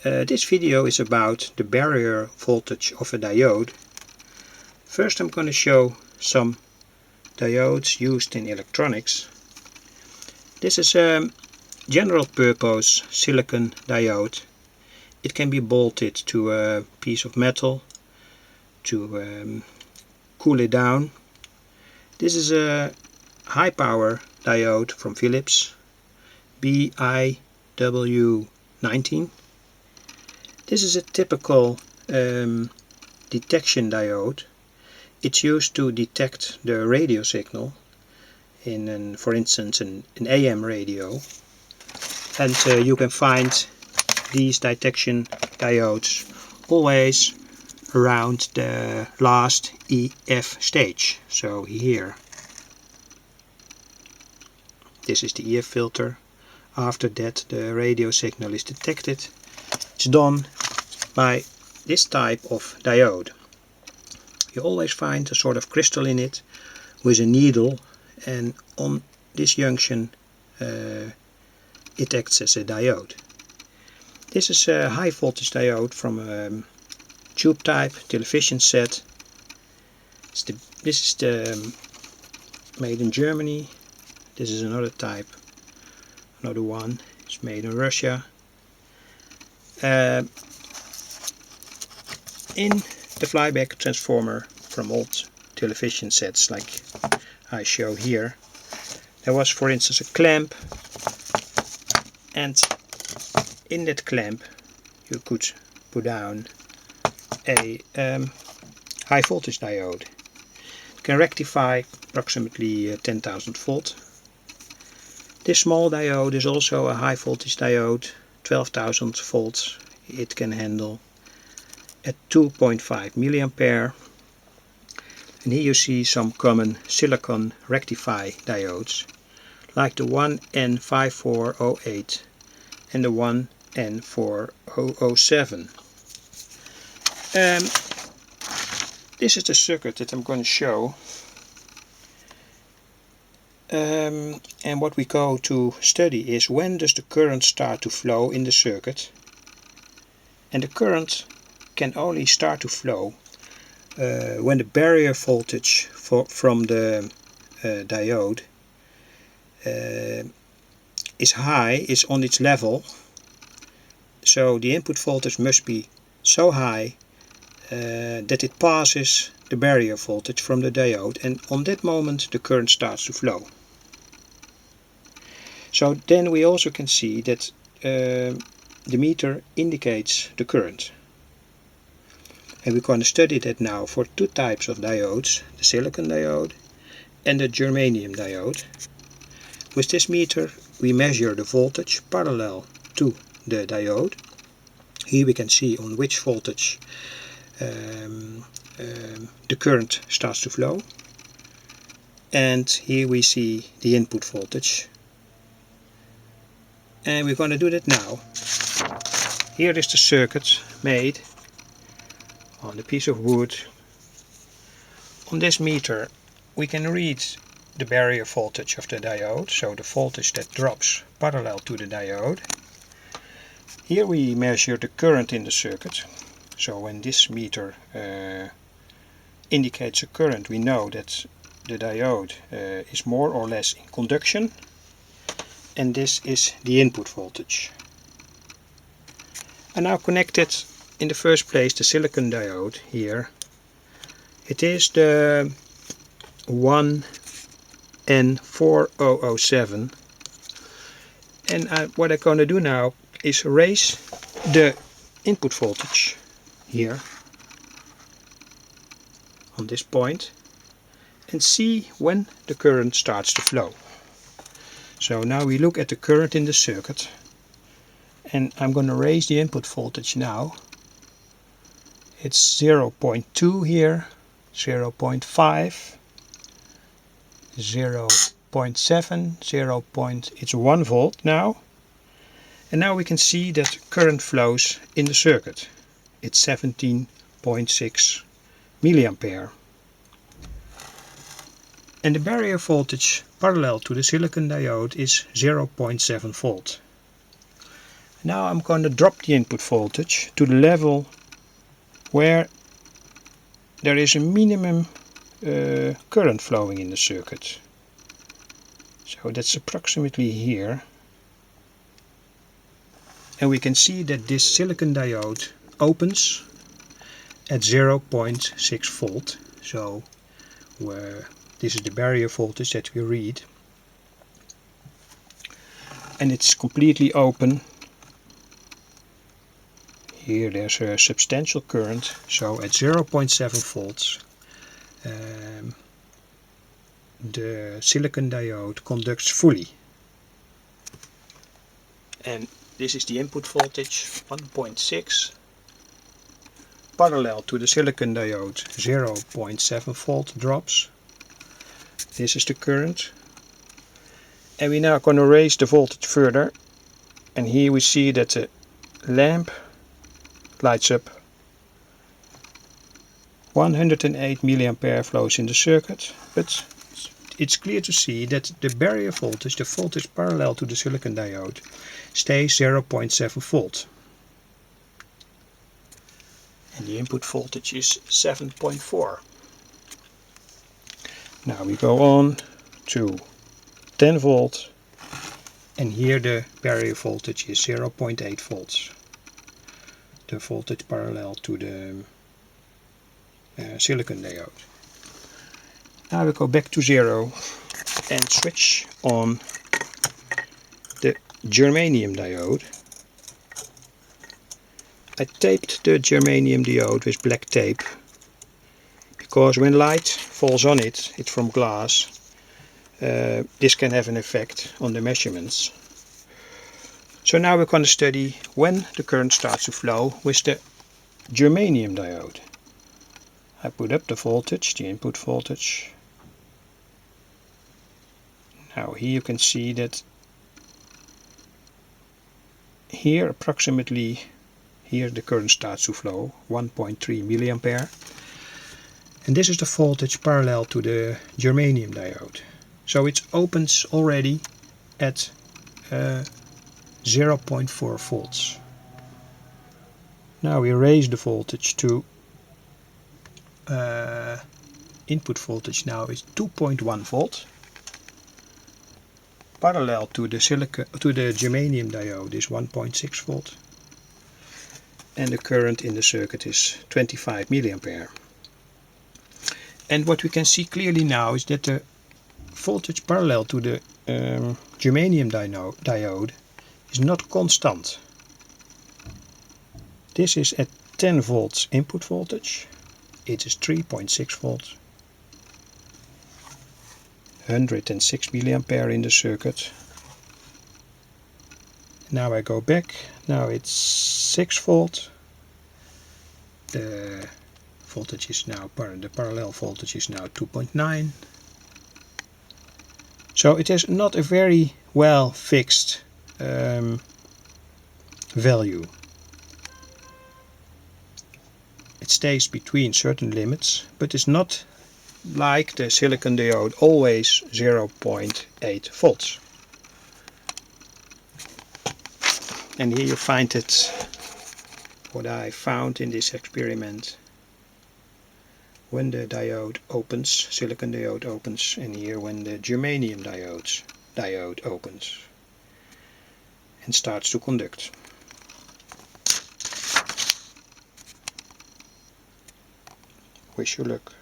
This video is about the barrier voltage of a diode. First I'm going to show some diodes used in electronics. This is a general purpose silicon diode. It can be bolted to a piece of metal to cool it down. This is a high power diode from Philips, BIW19. This is a typical detection diode. It's used to detect the radio signal in, for instance, an AM radio. And you can find these detection diodes always around the last EF stage. So here, this is the EF filter. After that the radio signal is detected. It's done by this type of diode. You always find a sort of crystal in it with a needle, and on this junction it acts as a diode. This is a high voltage diode from a tube type television set. This is made in Germany. This is another type, another one. It's made in Russia. In the flyback transformer from old television sets like I show here, there was, for instance, a clamp, and in that clamp you could put down a high voltage diode. It can rectify approximately 10,000 volt. This small diode is also a high voltage diode, 12,000 volts. It can handle at 2.5 milliampere. And here you see some common silicon rectify diodes, like the 1N5408 and the 1N4007. This is the circuit that I'm going to show. And what we go to study is when does the current start to flow in the circuit. And the current can only start to flow when the barrier voltage from the diode is high, is on its level. So the input voltage must be so high that it passes the barrier voltage from the diode, and on that moment the current starts to flow. So then we also can see that the meter indicates the current. And we're going to study that now for two types of diodes, the silicon diode and the germanium diode. With this meter we measure the voltage parallel to the diode. Here we can see on which voltage the current starts to flow. And here we see the input voltage. And we're going to do that now. Here is the circuit made on a piece of wood. On this meter we can read the barrier voltage of the diode, so the voltage that drops parallel to the diode. Here we measure the current in the circuit. So when this meter indicates a current, we know that the diode is more or less in conduction. And this is the input voltage. I now connected in the first place the silicon diode here. It is the 1N4007. And what I'm going to do now is raise the input voltage here on this point and see when the current starts to flow. So now we look at the current in the circuit, and I'm going to raise the input voltage now. It's 0.2 here, 0.5, 0.7, it's 1 volt now. And now we can see that current flows in the circuit. It's 17.6 milliampere. And the barrier voltage parallel to the silicon diode is 0.7 volt. Now I'm going to drop the input voltage to the level where there is a minimum current flowing in the circuit. So that's approximately here. And we can see that this silicon diode opens at 0.6 volt. So this is the barrier voltage that we read. And it's completely open. Here there's a substantial current. So at 0.7 volts the silicon diode conducts fully. And this is the input voltage, 1.6. Parallel to the silicon diode, 0.7 volt drops. This is the current. And we're now going to raise the voltage further. And here we see that the lamp lights up. 108 milliampere flows in the circuit. But it's clear to see that the barrier voltage, the voltage parallel to the silicon diode, stays 0.7 volt. And the input voltage is 7.4. Now we go on to 10 volt, and here the barrier voltage is 0.8 volts. The voltage parallel to the silicon diode. Now we go back to 0 and switch on the germanium diode. I taped the germanium diode with black tape because when light falls on it, it's from glass, this can have an effect on the measurements. So now we're going to study when the current starts to flow with the germanium diode. I put up the voltage, the input voltage. Now here you can see that here approximately here the current starts to flow, 1.3 milliampere. And this is the voltage parallel to the germanium diode. So it opens already at 0.4 volts. Now we raise the voltage to input voltage now is 2.1 volt. Parallel to the germanium diode is 1.6 volt. And the current in the circuit is 25 milliampere. And what we can see clearly now is that the voltage parallel to the germanium diode is not constant. This is at 10 volts input voltage. It is 3.6 volts. 106 milliampere in the circuit. Now I go back. Now it's 6 volt. The voltage is now the parallel voltage is now 2.9. So it is not a very well fixed value. It stays between certain limits, but it's not like the silicon diode always 0.8 volts. And here you find it, what I found in this experiment. When the diode opens, silicon diode opens, and here when the germanium diode opens and starts to conduct. Wish you luck.